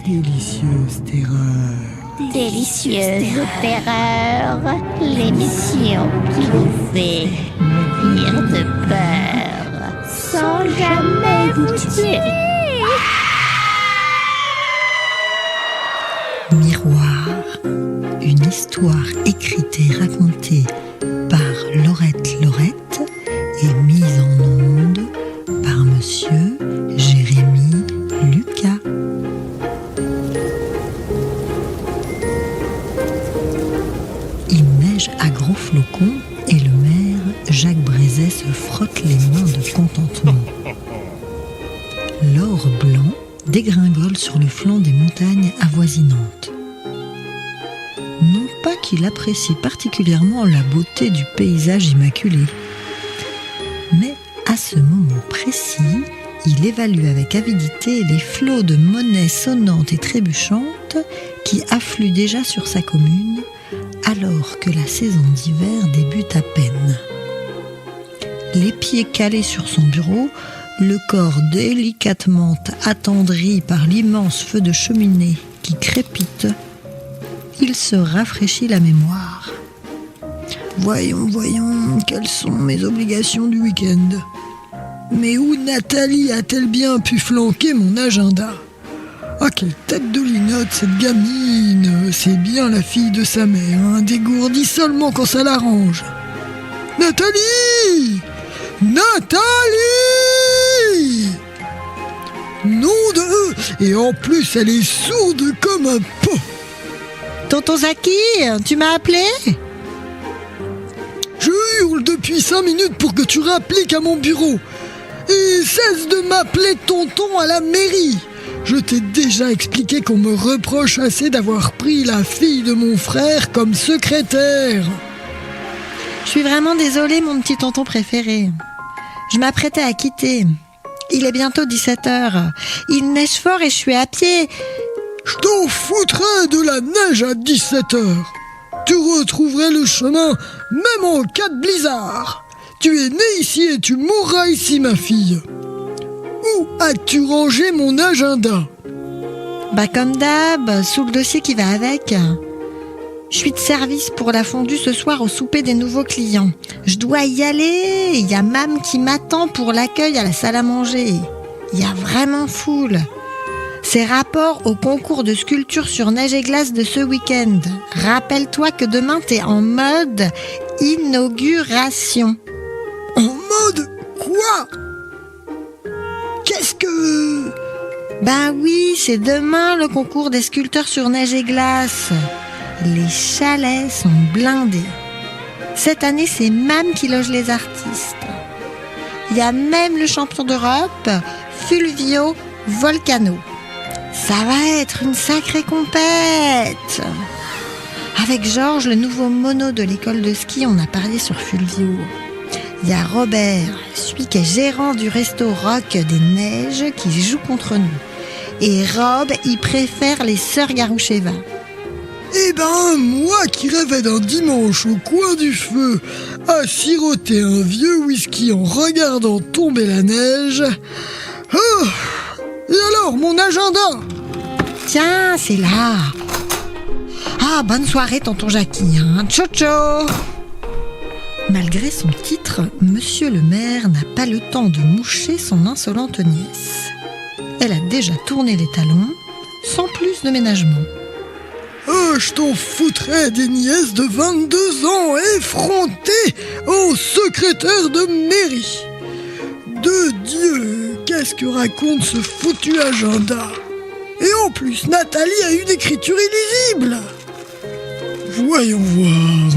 Délicieuse terreur. Délicieuse terreur, l'émission qui vous fait mourir de peur sans jamais vous tuer. Miroir, une histoire écrite et racontée par Laurette et mise en onde par Monsieur Jérémy Lucas. Il neige à gros flocons et le maire Jacques Brézet se frotte les mains de contentement. L'or blanc dégringole sur le flanc des montagnes avoisinantes. Non pas qu'il apprécie particulièrement la beauté du paysage immaculé, mais à ce moment précis, il évalue avec avidité les flots de monnaie sonnante et trébuchante qui affluent déjà sur sa commune, alors que la saison d'hiver débute à peine. Les pieds calés sur son bureau, le corps délicatement attendri par l'immense feu de cheminée qui crépite, il se rafraîchit la mémoire. Voyons, quelles sont mes obligations du week-end ? Mais où Nathalie a-t-elle bien pu flanquer mon agenda ? Ah, quelle tête de linotte, cette gamine ! C'est bien la fille de sa mère, dégourdie seulement quand ça l'arrange. Nathalie ! Nom de... Et en plus, elle est sourde comme un pot. Tonton Zaki, tu m'as appelé ? Je hurle depuis 5 minutes pour que tu rappliques à mon bureau. Et cesse de m'appeler tonton à la mairie. Je t'ai déjà expliqué qu'on me reproche assez d'avoir pris la fille de mon frère comme secrétaire. Je suis vraiment désolée, mon petit tonton préféré. Je m'apprêtais à quitter. Il est bientôt 17h. Il neige fort et je suis à pied. Je t'en foutrais de la neige à 17h. Tu retrouverais le chemin, même en cas de blizzard. Tu es née ici et tu mourras ici, ma fille. Où as-tu rangé mon agenda ? Comme d'hab, sous le dossier qui va avec. Je suis de service pour la fondue ce soir au souper des nouveaux clients. Je dois y aller. Il y a Mam qui m'attend pour l'accueil à la salle à manger. Il y a vraiment foule. C'est rapport au concours de sculpture sur neige et glace de ce week-end. Rappelle-toi que demain t'es en mode inauguration. En mode quoi ? Qu'est-ce que... Oui, c'est demain le concours des sculpteurs sur neige et glace. Les chalets sont blindés. Cette année, c'est Mam qui loge les artistes. Il y a même le champion d'Europe, Fulvio Volcano. Ça va être une sacrée compète. Avec Georges, le nouveau mono de l'école de ski, on a parié sur Fulvio. Il y a Robert, celui qui est gérant du resto Rock des Neiges, qui joue contre nous. Et Rob, il préfère les sœurs Garoucheva. Moi qui rêvais d'un dimanche au coin du feu à siroter un vieux whisky en regardant tomber la neige. Oh, et alors, mon agenda ? Tiens, c'est là. Ah, bonne soirée, tonton Jackie. Ciao, ciao. Malgré son titre, Monsieur le maire n'a pas le temps de moucher son insolente nièce. Elle a déjà tourné les talons, sans plus de ménagement. Oh, je t'en foutrais des nièces de 22 ans effrontées au secrétaire de mairie. De Dieu, qu'est-ce que raconte ce foutu agenda ? Et en plus, Nathalie a une écriture illisible. Voyons voir.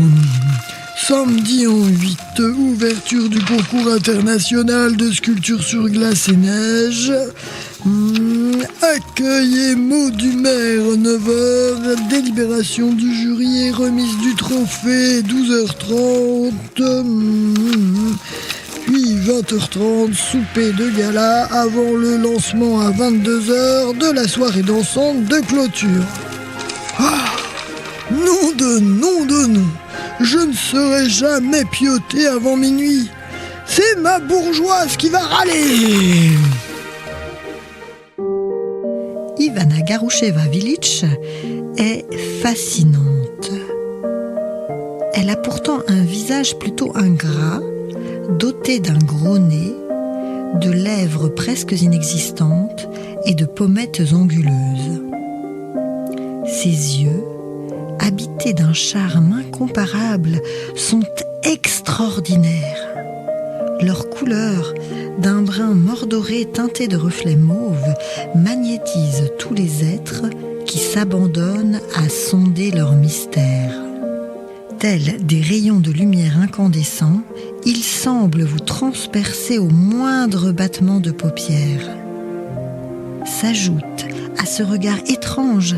Samedi en 8, ouverture du concours international de sculpture sur glace et neige. Accueil et mot du maire, 9h, délibération du jury et remise du trophée, 12h30, puis 20h30, souper de gala avant le lancement à 22h de la soirée dansante de clôture. Ah, nom de nom, je ne serai jamais pioté avant minuit. C'est ma bourgeoise qui va râler. Ivana Garoucheva Vilić est fascinante. Elle a pourtant un visage plutôt ingrat, doté d'un gros nez, de lèvres presque inexistantes et de pommettes anguleuses. Ses yeux, habités d'un charme incomparable, sont extraordinaires. Leur couleur, d'un brun mordoré teinté de reflets mauves, magnétise tous les êtres qui s'abandonnent à sonder leur mystère. Tels des rayons de lumière incandescents, ils semblent vous transpercer au moindre battement de paupières. S'ajoute à ce regard étrange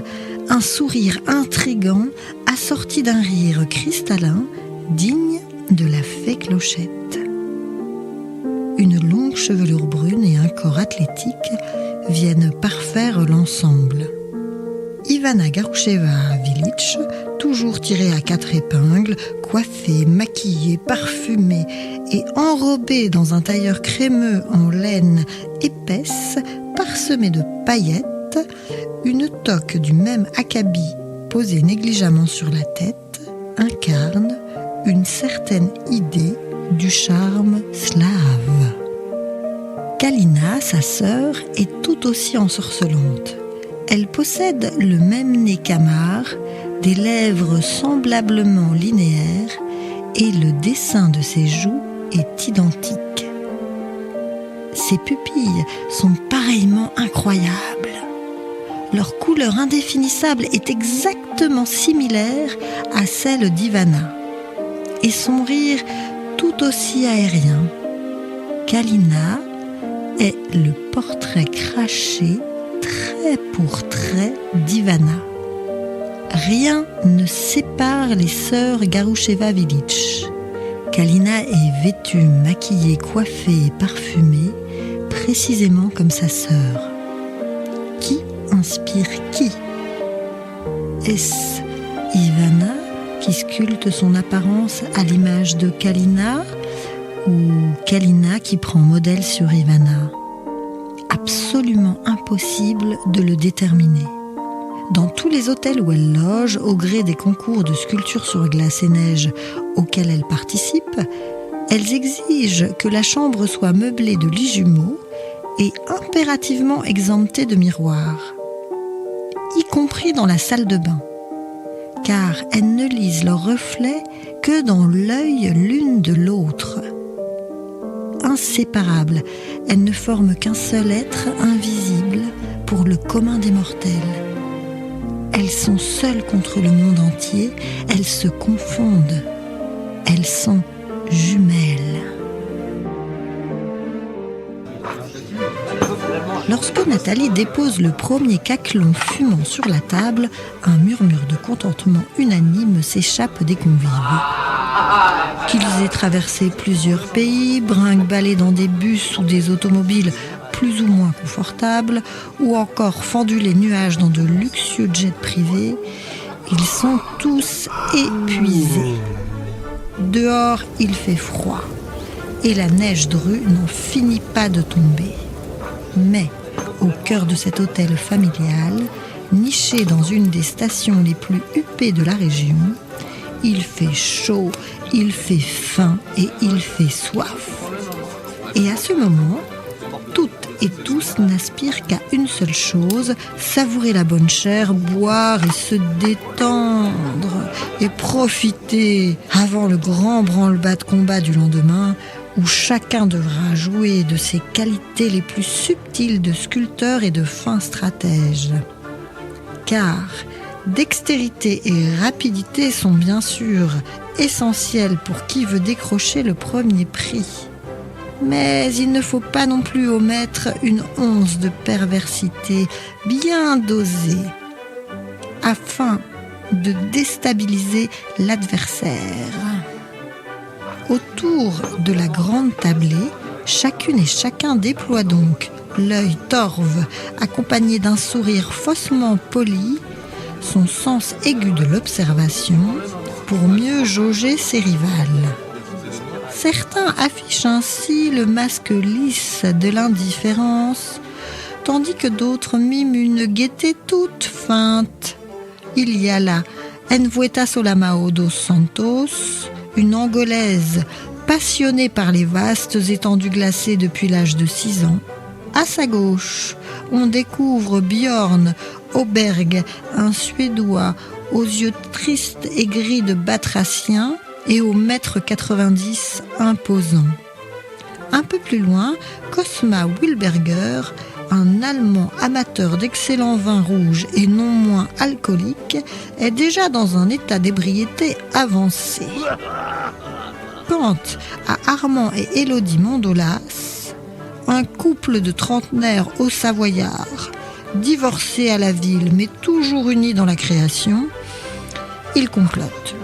un sourire intrigant assorti d'un rire cristallin digne de la fée Clochette. Une longue chevelure brune et un corps athlétique viennent parfaire l'ensemble. Ivana Garoucheva Vilić, toujours tirée à 4 épingles, coiffée, maquillée, parfumée et enrobée dans un tailleur crémeux en laine épaisse, parsemée de paillettes, une toque du même acabit posée négligemment sur la tête, incarne une certaine idée du charme slave. Kalina, sa sœur, est tout aussi ensorcelante. Elle possède le même nez qu'Amar, des lèvres semblablement linéaires et le dessin de ses joues est identique. Ses pupilles sont pareillement incroyables. Leur couleur indéfinissable est exactement similaire à celle d'Ivana et son rire tout aussi aérien. Kalina est le portrait craché trait pour trait d'Ivana. Rien ne sépare les sœurs Garoucheva Vilić. Kalina est vêtue, maquillée, coiffée et parfumée, précisément comme sa sœur. Qui inspire qui ? Est-ce Ivana qui sculpte son apparence à l'image de Kalina ou Kalina qui prend modèle sur Ivana ? Absolument impossible de le déterminer. Dans tous les hôtels où elle loge, au gré des concours de sculpture sur glace et neige auxquels elle participe, elles exigent que la chambre soit meublée de lits jumeaux et impérativement exemptée de miroirs, y compris dans la salle de bain, car elles ne lisent leurs reflets que dans l'œil l'une de l'autre. Inséparables, elles ne forment qu'un seul être invisible pour le commun des mortels. Elles sont seules contre le monde entier, elles se confondent, elles sont jumelles. Lorsque Nathalie dépose le premier caclon fumant sur la table, un murmure de contentement unanime s'échappe des convives. Qu'ils aient traversé plusieurs pays, brinque-ballé dans des bus ou des automobiles plus ou moins confortables, ou encore fendu les nuages dans de luxueux jets privés, ils sont tous épuisés. Dehors, il fait froid, et la neige drue n'en finit pas de tomber. Mais, au cœur de cet hôtel familial, niché dans une des stations les plus huppées de la région, il fait chaud, il fait faim et il fait soif. Et à ce moment, toutes et tous n'aspirent qu'à une seule chose, savourer la bonne chair, boire et se détendre et profiter avant le grand branle-bas de combat du lendemain où chacun devra jouer de ses qualités les plus subtiles de sculpteur et de fin stratège. Car dextérité et rapidité sont bien sûr essentielles pour qui veut décrocher le premier prix. Mais il ne faut pas non plus omettre une once de perversité bien dosée, afin de déstabiliser l'adversaire. Autour de la grande tablée, chacune et chacun déploie donc l'œil torve, accompagné d'un sourire faussement poli, son sens aigu de l'observation, pour mieux jauger ses rivales. Certains affichent ainsi le masque lisse de l'indifférence, tandis que d'autres miment une gaieté toute feinte. Il y a là Envueta Solamao dos Santos, une Angolaise passionnée par les vastes étendues glacées depuis l'âge de 6 ans. À sa gauche, on découvre Björn Åberg, un Suédois aux yeux tristes et gris de batracien et au 1,90 m imposant. Un peu plus loin, Cosma Wilberger, un Allemand amateur d'excellents vins rouges et non moins alcooliques, est déjà dans un état d'ébriété avancé. Quant à Armand et Élodie Mondolas, un couple de trentenaires haut-savoyards, divorcés à la ville mais toujours unis dans la création, ils complotent.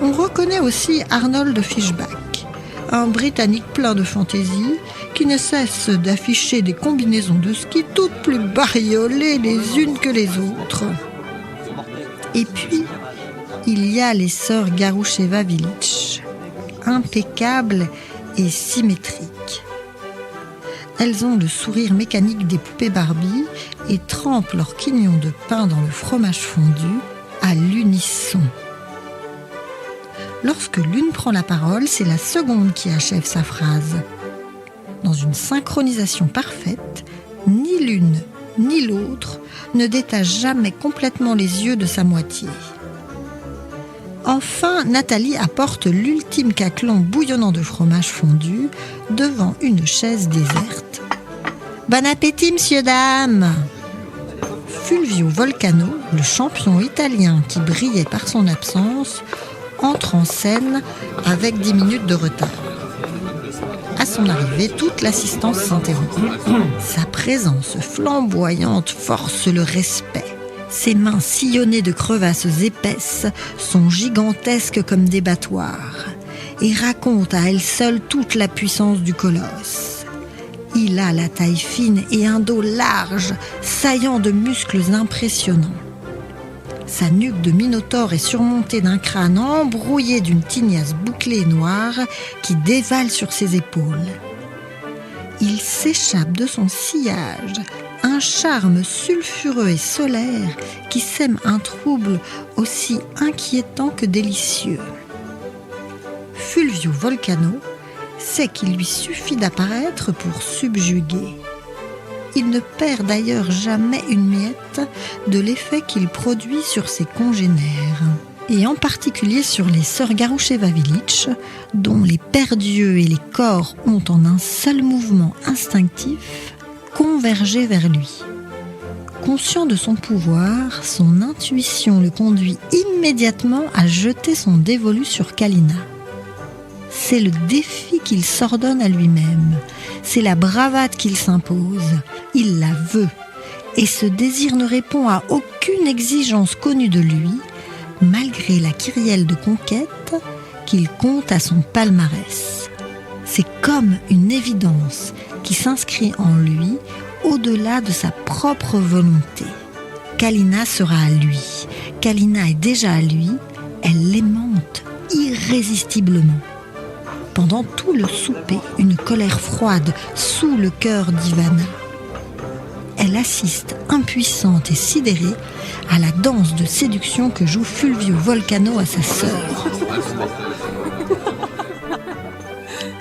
On reconnaît aussi Arnold Fischbach, un Britannique plein de fantaisie qui ne cesse d'afficher des combinaisons de ski toutes plus bariolées les unes que les autres. Et puis, il y a les sœurs Garoucheva-Vilic, impeccables et symétriques. Elles ont le sourire mécanique des poupées Barbie et trempent leur quignon de pain dans le fromage fondu à l'unisson. Lorsque l'une prend la parole, c'est la seconde qui achève sa phrase. Dans une synchronisation parfaite, ni l'une ni l'autre ne détache jamais complètement les yeux de sa moitié. Enfin, Nathalie apporte l'ultime caclon bouillonnant de fromage fondu devant une chaise déserte. « Bon appétit, messieurs, dames !» Fulvio Volcano, le champion italien qui brillait par son absence, entre en scène avec 10 minutes de retard. À son arrivée, toute l'assistance s'interrompt. Sa présence flamboyante force le respect. Ses mains sillonnées de crevasses épaisses sont gigantesques comme des battoirs et racontent à elle seule toute la puissance du colosse. Il a la taille fine et un dos large, saillant de muscles impressionnants. Sa nuque de minotaure est surmontée d'un crâne embrouillé d'une tignasse bouclée et noire qui dévale sur ses épaules. Il s'échappe de son sillage un charme sulfureux et solaire qui sème un trouble aussi inquiétant que délicieux. Fulvio Volcano sait qu'il lui suffit d'apparaître pour subjuguer. Il ne perd d'ailleurs jamais une miette de l'effet qu'il produit sur ses congénères, et en particulier sur les sœurs Garoucheva-Vilic, dont les paires d'yeux et les corps ont en un seul mouvement instinctif convergé vers lui. Conscient de son pouvoir, son intuition le conduit immédiatement à jeter son dévolu sur Kalina. C'est le défi qu'il s'ordonne à lui-même, c'est la bravade qu'il s'impose. Il la veut, et ce désir ne répond à aucune exigence connue de lui, malgré la kyrielle de conquête qu'il compte à son palmarès. C'est comme une évidence qui s'inscrit en lui au-delà de sa propre volonté. Kalina sera à lui. Kalina est déjà à lui. Elle l'aimante irrésistiblement. Pendant tout le souper, une colère froide soûle le cœur d'Ivana. Elle assiste, impuissante et sidérée, à la danse de séduction que joue Fulvio Volcano à sa sœur.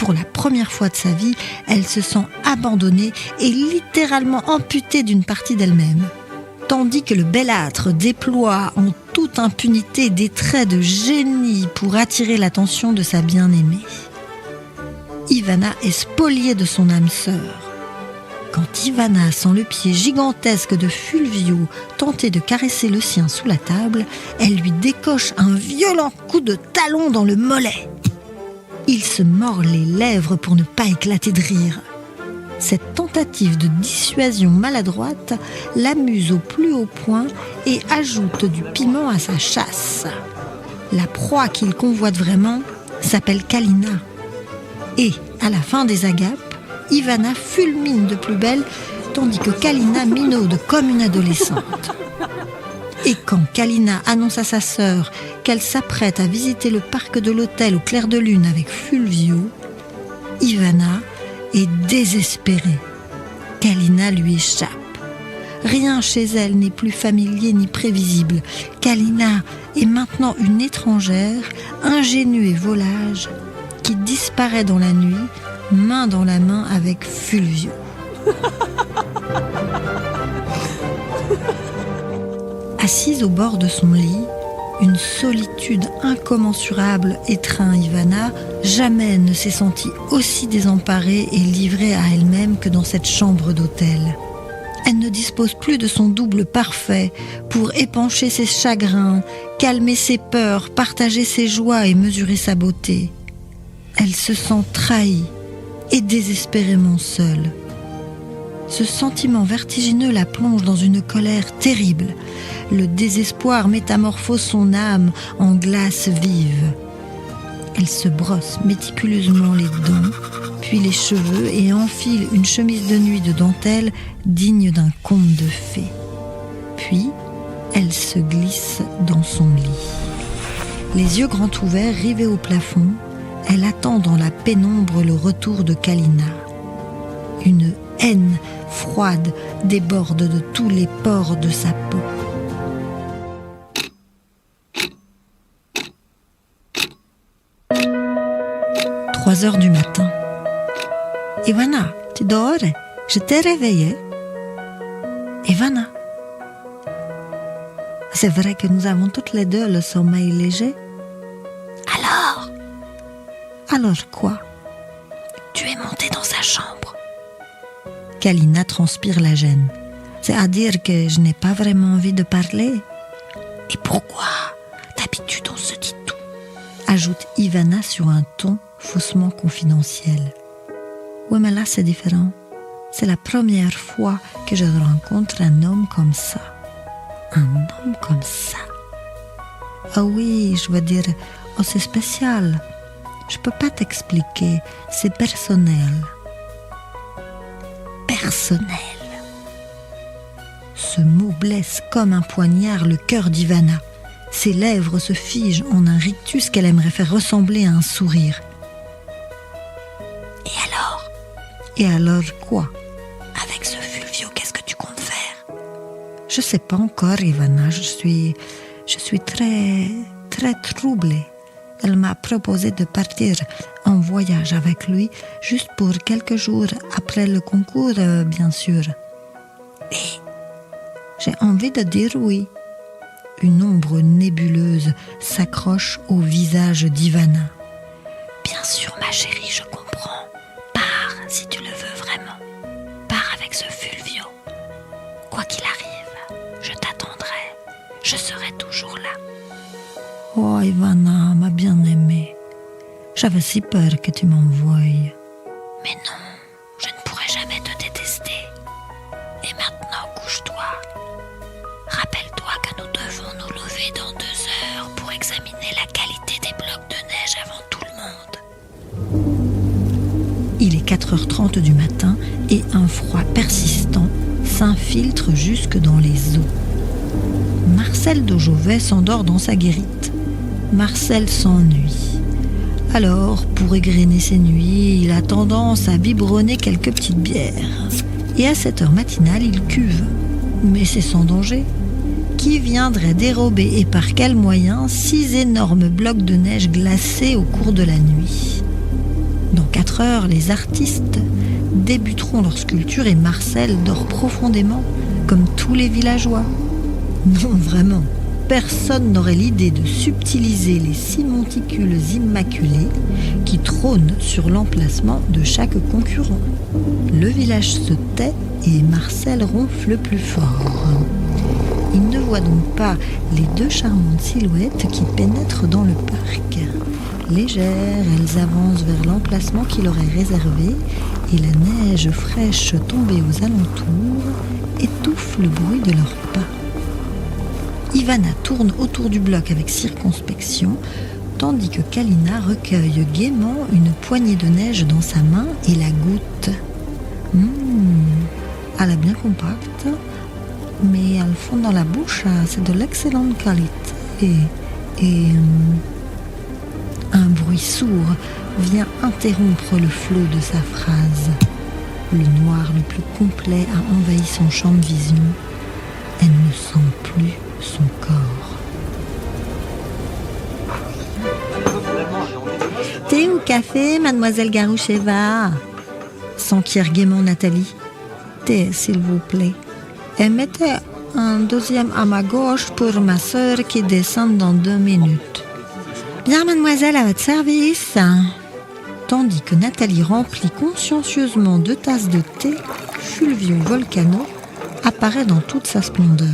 Pour la première fois de sa vie, elle se sent abandonnée et littéralement amputée d'une partie d'elle-même. Tandis que le bellâtre déploie en toute impunité des traits de génie pour attirer l'attention de sa bien-aimée. Ivana est spoliée de son âme sœur. Quand Ivana sent le pied gigantesque de Fulvio tenter de caresser le sien sous la table, elle lui décoche un violent coup de talon dans le mollet. Il se mord les lèvres pour ne pas éclater de rire. Cette tentative de dissuasion maladroite l'amuse au plus haut point et ajoute du piment à sa chasse. La proie qu'il convoite vraiment s'appelle Kalina. Et, à la fin des agapes, Ivana fulmine de plus belle, tandis que Kalina minaude comme une adolescente. Et quand Kalina annonce à sa sœur qu'elle s'apprête à visiter le parc de l'hôtel au clair de lune avec Fulvio, Ivana est désespérée. Kalina lui échappe. Rien chez elle n'est plus familier ni prévisible. Kalina est maintenant une étrangère, ingénue et volage, qui disparaît dans la nuit, main dans la main avec Fulvio. Assise au bord de son lit, une solitude incommensurable étreint Ivana. Jamais elle ne s'est sentie aussi désemparée et livrée à elle-même que dans cette chambre d'hôtel. Elle ne dispose plus de son double parfait pour épancher ses chagrins, calmer ses peurs, partager ses joies et mesurer sa beauté. Elle se sent trahie et désespérément seule. Ce sentiment vertigineux la plonge dans une colère terrible. Le désespoir métamorphose son âme en glace vive. Elle se brosse méticuleusement les dents, puis les cheveux et enfile une chemise de nuit de dentelle digne d'un conte de fées. Puis, elle se glisse dans son lit. Les yeux grands ouverts, rivés au plafond, elle attend dans la pénombre le retour de Kalina. Une haine froide déborde de tous les pores de sa peau. « 3 heures du matin. Ivana, tu dors? Je t'ai réveillée. Ivana. C'est vrai que nous avons toutes les deux le sommeil léger. Alors quoi? Tu es montée dans sa chambre. Kalina transpire la gêne. C'est-à-dire que je n'ai pas vraiment envie de parler. Et pourquoi? D'habitude on se dit tout, ajoute Ivana sur un ton faussement confidentiel. Oui, mais là c'est différent. C'est la première fois que je rencontre un homme comme ça. Un homme comme ça. Ah oui, je veux dire, oh, c'est spécial. Je peux pas t'expliquer, c'est personnel. Personnel. Ce mot blesse comme un poignard le cœur d'Ivana. Ses lèvres se figent en un rictus qu'elle aimerait faire ressembler à un sourire. Et alors quoi? Avec ce Fulvio, qu'est-ce que tu comptes faire? Je sais pas encore, Ivana, je suis très, très troublée. Elle m'a proposé de partir en voyage avec lui juste pour quelques jours après le concours, bien sûr. Et j'ai envie de dire oui. Une ombre nébuleuse s'accroche au visage d'Ivana. Bien sûr, ma chérie, je comprends. Pars si tu le veux vraiment. Pars avec ce Fulvio. Quoi qu'il arrive, je t'attendrai. Je serai toujours là. Oh, Ivana, ma bien-aimée. J'avais si peur que tu m'envoies. Mais non, je ne pourrai jamais te détester. Et maintenant, couche-toi. Rappelle-toi que nous devons nous lever dans 2 heures pour examiner la qualité des blocs de neige avant tout le monde. Il est 4h30 du matin et un froid persistant s'infiltre jusque dans les os. Marcel de Jovet s'endort dans sa guérite. Marcel s'ennuie. Alors, pour égrener ses nuits, il a tendance à biberonner quelques petites bières. Et à cette heure matinale, il cuve. Mais c'est sans danger. Qui viendrait dérober et par quels moyens 6 énormes blocs de neige glacés au cours de la nuit? Dans 4 heures, les artistes débuteront leur sculpture et Marcel dort profondément, comme tous les villageois. Non, vraiment, personne n'aurait l'idée de subtiliser les 6 monticules immaculés qui trônent sur l'emplacement de chaque concurrent. Le village se tait et Marcel ronfle plus fort. Il ne voit donc pas les 2 charmantes silhouettes qui pénètrent dans le parc. Légères, elles avancent vers l'emplacement qu'il aurait réservé et la neige fraîche tombée aux alentours étouffe le bruit de leurs pas. Ivana tourne autour du bloc avec circonspection, tandis que Kalina recueille gaiement une poignée de neige dans sa main et la goûte. Elle est bien compacte, mais elle fond dans la bouche, c'est de l'excellente qualité. Et un bruit sourd vient interrompre le flot de sa phrase. Le noir le plus complet a envahi son champ de vision. Elle ne sent plus son corps. Thé ou café, mademoiselle Garoucheva? S'enquiert gaiement Nathalie. Thé, s'il vous plaît. Et mettez un deuxième à ma gauche pour ma sœur qui descend dans 2 minutes. Bien, mademoiselle, à votre service. Tandis que Nathalie remplit consciencieusement 2 tasses de thé, Fulvio Volcano apparaît dans toute sa splendeur.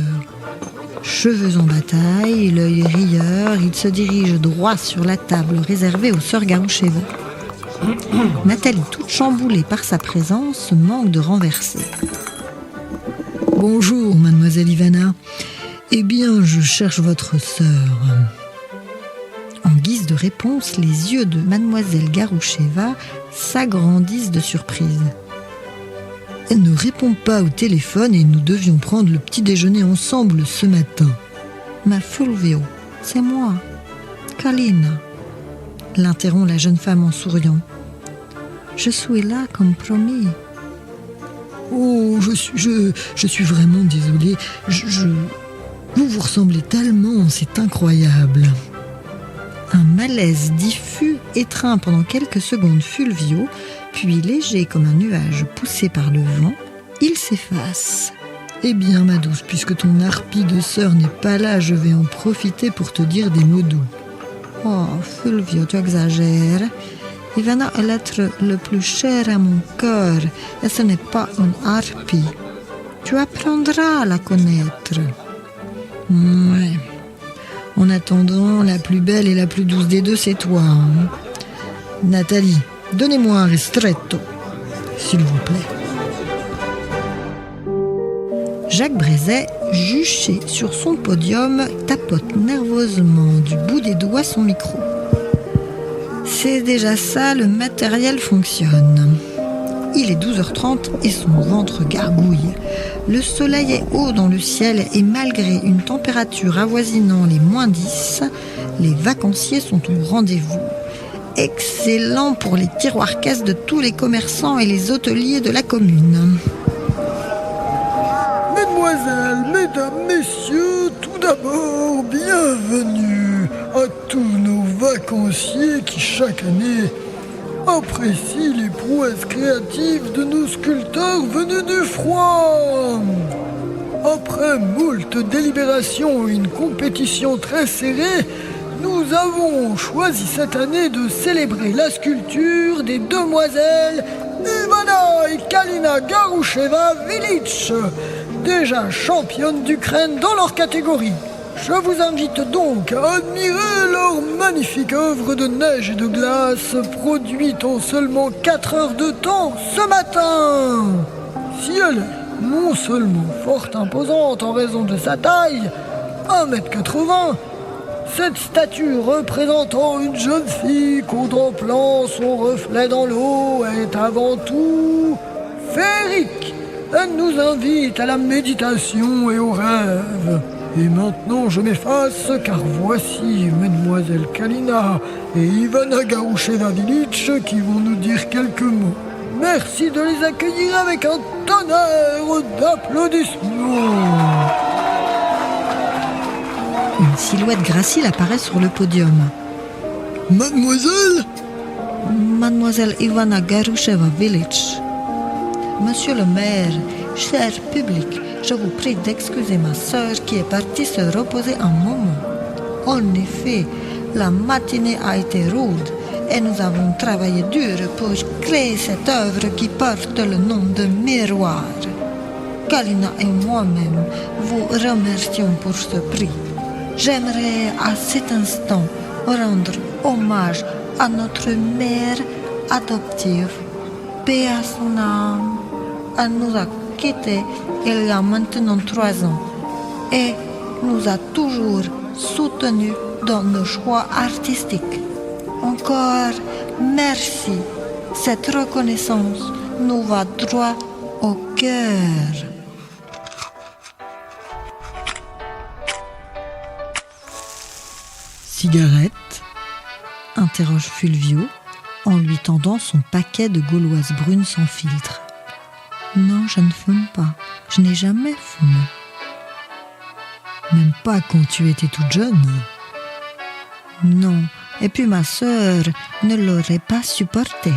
Cheveux en bataille, l'œil rieur, il se dirige droit sur la table réservée aux sœurs Garoucheva. Nathalie, toute chamboulée par sa présence, se manque de renverser. « Bonjour, mademoiselle Ivana. Eh bien, je cherche votre sœur. » En guise de réponse, les yeux de mademoiselle Garoucheva s'agrandissent de surprise. Elle ne répond pas au téléphone et nous devions prendre le petit déjeuner ensemble ce matin. Ma Fulvio, c'est moi, Kalina. L'interrompt la jeune femme en souriant. Je suis là comme promis. Oh, je suis vraiment désolée. Vous vous ressemblez tellement, c'est incroyable. Un malaise diffus étreint pendant quelques secondes Fulvio, puis léger comme un nuage poussé par le vent, il s'efface. Eh bien, ma douce, puisque ton harpie de sœur n'est pas là, je vais en profiter pour te dire des mots doux. Oh, Fulvio, tu exagères. Ivana est l'être le plus cher à mon cœur, et ce n'est pas une harpie. Tu apprendras à la connaître. Ouais. En attendant, la plus belle et la plus douce des deux, c'est toi. Hein. Nathalie, donnez-moi un ristretto, s'il vous plaît. Jacques Brézet, juché sur son podium, tapote nerveusement du bout des doigts son micro. C'est déjà ça, le matériel fonctionne. Il est 12h30 et son ventre gargouille. Le soleil est haut dans le ciel et malgré une température avoisinant les -10, les vacanciers sont au rendez-vous. Excellent pour les tiroirs-caisses de tous les commerçants et les hôteliers de la commune. Mesdemoiselles, mesdames, messieurs, tout d'abord, bienvenue à tous nos vacanciers qui, chaque année, apprécient les prouesses créatives de nos sculpteurs venus du froid. Après moult délibérations et une compétition très serrée, nous avons choisi cette année de célébrer la sculpture des demoiselles Ivana et Kalina Garoucheva-Vilic, déjà championnes d'Ukraine dans leur catégorie. Je vous invite donc à admirer leur magnifique œuvre de neige et de glace produite en seulement 4 heures de temps ce matin. Si elle est non seulement fort imposante en raison de sa taille, 1m80, cette statue représentant une jeune fille contemplant son reflet dans l'eau est avant tout féerique. Elle nous invite à la méditation et au rêve. Et maintenant je m'efface car voici Mademoiselle Kalina et Ivana Garoucheva-Vilic qui vont nous dire quelques mots. Merci de les accueillir avec un tonnerre d'applaudissements. Une silhouette gracile apparaît sur le podium. Mademoiselle ? Mademoiselle Ivana Garoucheva-Vilic. Monsieur le maire, cher public, je vous prie d'excuser ma sœur qui est partie se reposer un moment. En effet, la matinée a été rude et nous avons travaillé dur pour créer cette œuvre qui porte le nom de Miroir. Kalina et moi-même vous remercions pour ce prix. J'aimerais à cet instant rendre hommage à notre mère adoptive, paix à son âme. Elle nous a quittés il y a maintenant 3 ans et nous a toujours soutenus dans nos choix artistiques. Encore merci. Cette reconnaissance nous va droit au cœur. Cigarette ? Interroge Fulvio en lui tendant son paquet de gauloises brunes sans filtre. Non, je ne fume pas. Je n'ai jamais fumé. Même pas quand tu étais toute jeune. Non. Et puis ma sœur ne l'aurait pas supporté.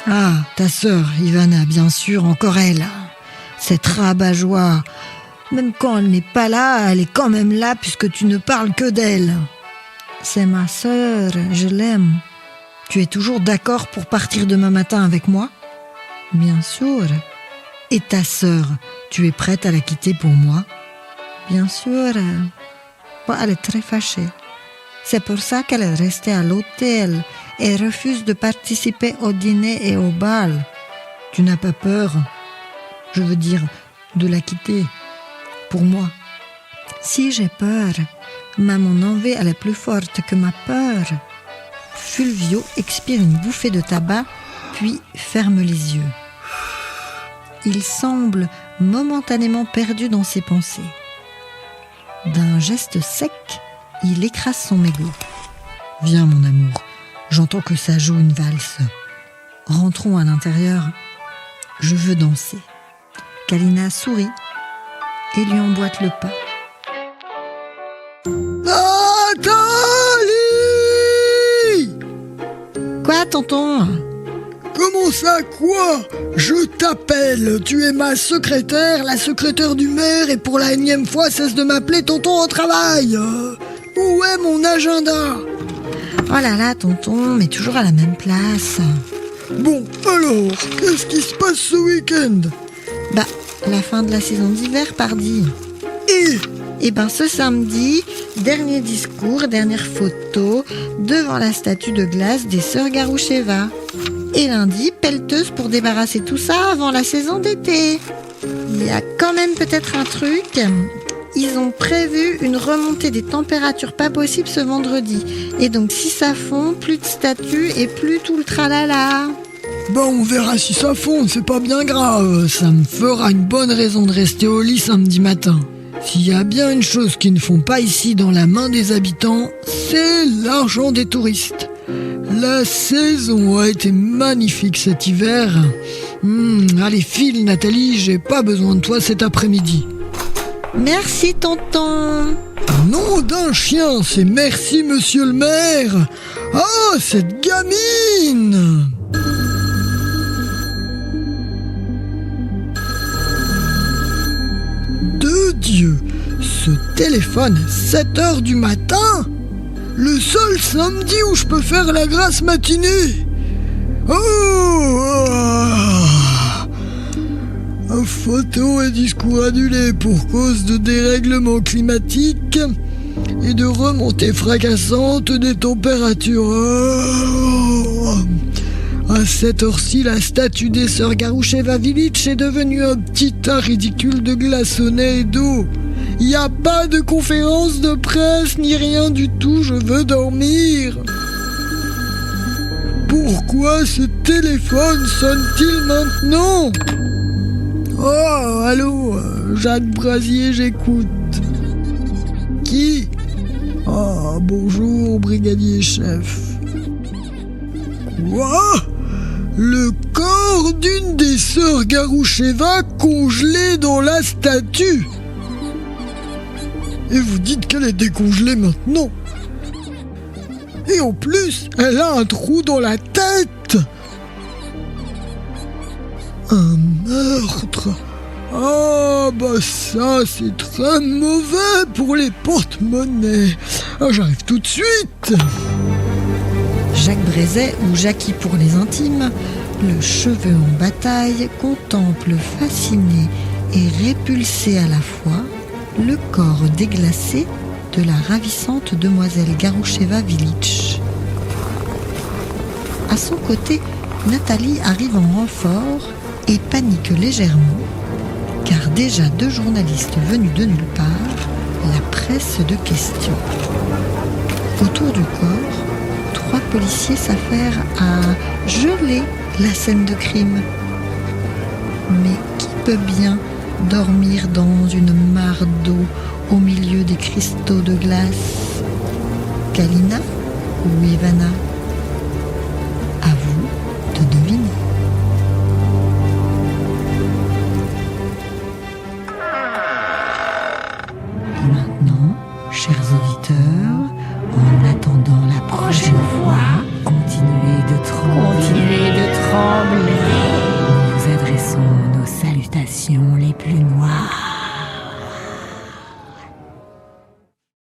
Ah, ta sœur, Ivana, bien sûr, encore elle. Cette rabat-joie. Même quand elle n'est pas là, elle est quand même là puisque tu ne parles que d'elle. C'est ma sœur, je l'aime. Tu es toujours d'accord pour partir demain matin avec moi ? Bien sûr. Et ta sœur, tu es prête à la quitter pour moi ? Bien sûr. Bon, elle est très fâchée. C'est pour ça qu'elle est restée à l'hôtel et refuse de participer au dîner et au bal. Tu n'as pas peur, je veux dire, de la quitter, pour moi. Si j'ai peur, mais mon envie elle est plus forte que ma peur. Fulvio expire une bouffée de tabac, puis ferme les yeux. Il semble momentanément perdu dans ses pensées. D'un geste sec, il écrase son mégot. « Viens, mon amour, j'entends que ça joue une valse. Rentrons à l'intérieur, je veux danser. » Kalina sourit et lui emboîte le pas. Nathalie! Quoi, tonton ? Comment ça, quoi? Je t'appelle, tu es ma secrétaire, la secrétaire du maire, et pour la énième fois, cesse de m'appeler tonton au travail. Où est mon agenda? Oh là là, tonton, mais toujours à la même place. Bon, alors, qu'est-ce qui se passe ce week-end? Bah, la fin de la saison d'hiver, pardi. Eh ben, ce samedi, dernier discours, dernière photo, devant la statue de glace des sœurs Garoucheva. Et lundi, pelleteuse pour débarrasser tout ça avant la saison d'été. Il y a quand même peut-être un truc. Ils ont prévu une remontée des températures pas possible ce vendredi. Et donc si ça fond, plus de statues et plus tout le tralala. Bon, on verra si ça fond, c'est pas bien grave. Ça me fera une bonne raison de rester au lit samedi matin. S'il y a bien une chose qu'ils ne font pas ici dans la main des habitants, c'est l'argent des touristes. La saison a été magnifique cet hiver. Allez, file Nathalie, j'ai pas besoin de toi cet après-midi. Merci tonton. Nom d'un chien, c'est merci monsieur le maire. Ah, cette gamine! De Dieu, ce téléphone à 7h du matin? Le seul samedi où je peux faire la grasse matinée. Photo et discours annulés pour cause de dérèglement climatique et de remontée fracassante des températures. À cette heure-ci, la statue des sœurs Garoucheva Villitch est devenue un petit tas ridicule de glaçonnets et d'eau. Il n'y a pas de conférence de presse ni rien du tout, je veux dormir. Pourquoi ce téléphone sonne-t-il maintenant? Oh, allô, Jacques Brasier, j'écoute. Qui? Oh, bonjour, brigadier chef. Quoi? Le corps d'une des sœurs Garoucheva congelé dans la statue? Et vous dites qu'elle est décongelée maintenant? Et en plus, elle a un trou dans la tête! Un meurtre! Ah bah ça c'est très mauvais pour les porte-monnaies. Ah, j'arrive tout de suite. Jacques Brézet, ou Jackie pour les intimes, le cheveu en bataille, contemple fasciné et répulsé à la fois le corps déglacé de la ravissante demoiselle Garoucheva Villitch. À son côté, Nathalie arrive en renfort et panique légèrement, car déjà 2 journalistes venus de nulle part la pressent de questions. Autour du corps, 3 policiers s'affairent à geler la scène de crime. Mais qui peut bien dormir dans une mare d'eau au milieu des cristaux de glace? Kalina ou Ivana? À vous de deviner. jamais plus noir.